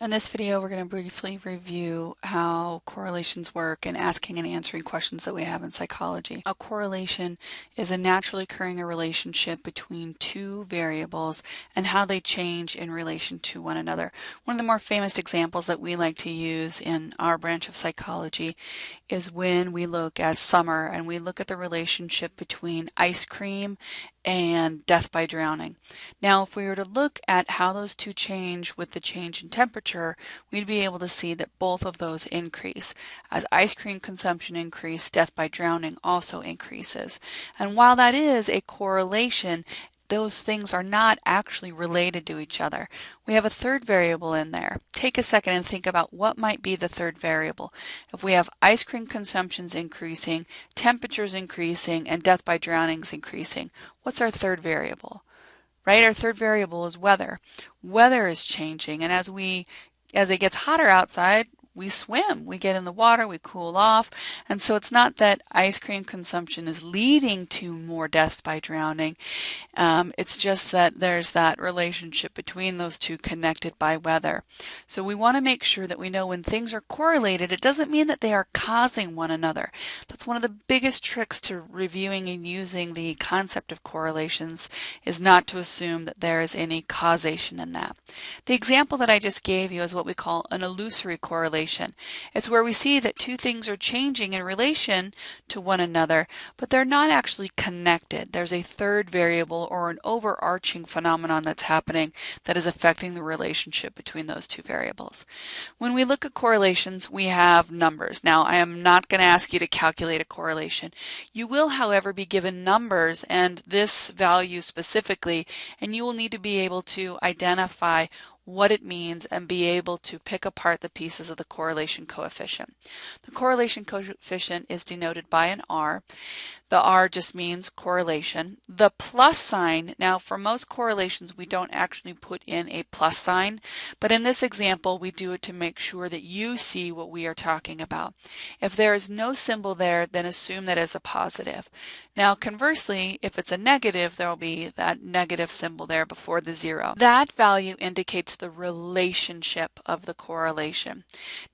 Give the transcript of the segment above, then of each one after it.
In this video, we're going to briefly review how correlations work and asking and answering questions that we have in psychology. A correlation is a naturally occurring relationship between two variables and how they change in relation to one another. One of the more famous examples that we like to use in our branch of psychology is when we look at summer and we look at the relationship between ice cream and death by drowning. Now, if we were to look at how those two change with the change in temperature, we'd be able to see that both of those increase. As ice cream consumption increases, death by drowning also increases. And while that is a correlation, those things are not actually related to each other. We have a third variable in there. Take a second and think about what might be the third variable. If we have ice cream consumptions increasing, temperatures increasing, and death by drownings increasing, what's our third variable? Right? Our third variable is weather. Weather is changing, and as it gets hotter outside, we swim, we get in the water, we cool off, and so it's not that ice cream consumption is leading to more deaths by drowning. It's just that there's that relationship between those two connected by weather. So we want to make sure that we know when things are correlated, it doesn't mean that they are causing one another. That's one of the biggest tricks to reviewing and using the concept of correlations, is not to assume that there is any causation in that. The example that I just gave you is what we call an illusory correlation. It's where we see that two things are changing in relation to one another, but they're not actually connected. There's a third variable or an overarching phenomenon that's happening that is affecting the relationship between those two variables. When we look at correlations, we have numbers. Now, I am not going to ask you to calculate a correlation. You will, however, be given numbers and this value specifically, and you will need to be able to identify what it means and be able to pick apart the pieces of the correlation coefficient. The correlation coefficient is denoted by an R. The R just means correlation. The plus sign, now for most correlations we don't actually put in a plus sign, but in this example we do it to make sure that you see what we are talking about. If there is no symbol there, then assume that it's a positive. Now conversely, if it's a negative, there will be that negative symbol there before the zero. That value indicates the relationship of the correlation.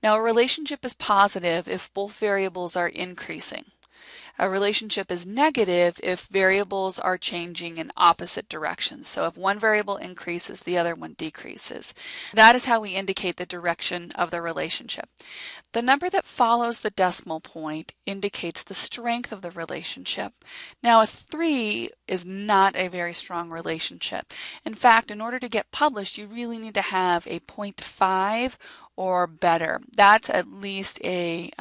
Now a relationship is positive if both variables are increasing. A relationship is negative if variables are changing in opposite directions. So if one variable increases, the other one decreases. That is how we indicate the direction of the relationship. The number that follows the decimal point indicates the strength of the relationship. Now a 3 is not a very strong relationship. In fact, in order to get published, you really need to have a 0.5 or better. That's at least a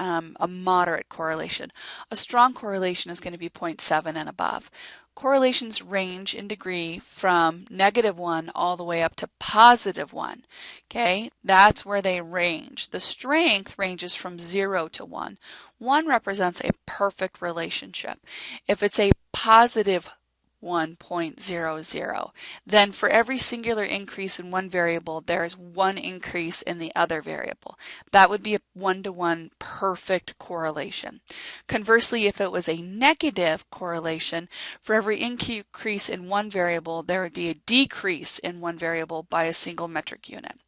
moderate correlation. A strong correlation is going to be 0.7 and above. Correlations range in degree from -1 all the way up to +1. Okay, that's where they range. The strength ranges from 0 to 1. 1 represents a perfect relationship. If it's a positive 1.00, then for every singular increase in one variable, there is one increase in the other variable. That would be a 1-to-1 perfect correlation. Conversely, if it was a negative correlation, for every increase in one variable, there would be a decrease in one variable by a single metric unit.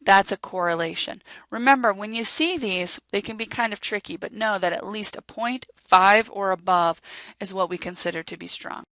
That's a correlation. Remember, when you see these, they can be kind of tricky, but know that at least a 0.5 or above is what we consider to be strong.